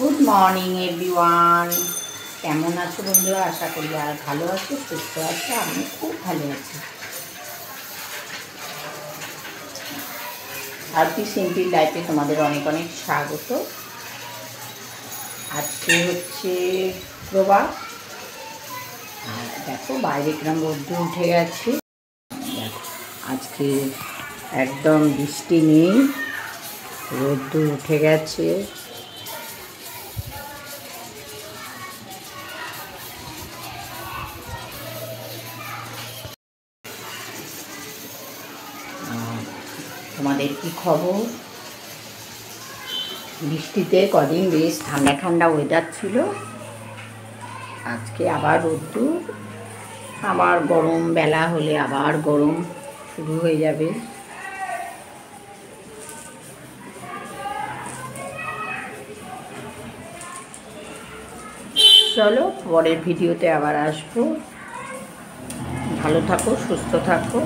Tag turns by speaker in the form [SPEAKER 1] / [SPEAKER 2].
[SPEAKER 1] Good morning everyone. কেমন আছো বন্ধুরা? আশা করি আর ভালো আছো, সুস্থ আছো। আমি খুব ভালো আছি। আর কি সিম্পল লাইফে তোমাদের অনেক অনেক স্বাগত। আজকে হচ্ছে শুক্রবার, আর দেখো বাইরে কিরম রোদ্দুর উঠে গেছে। দেখো আজকে একদম বৃষ্টি নেই, রোদ্দুর উঠে গেছে। তোমাদের কি খবর? বৃষ্টিতে কদিন বেশ ঠান্ডা ঠান্ডা ওয়েদার ছিল, আজকে আবার রোদ্দুর। আবার গরম, বেলা হলে আবার গরম শুরু হয়ে যাবে। চলো পরের ভিডিওতে আবার আসবো। ভালো থাকো, সুস্থ থাকো।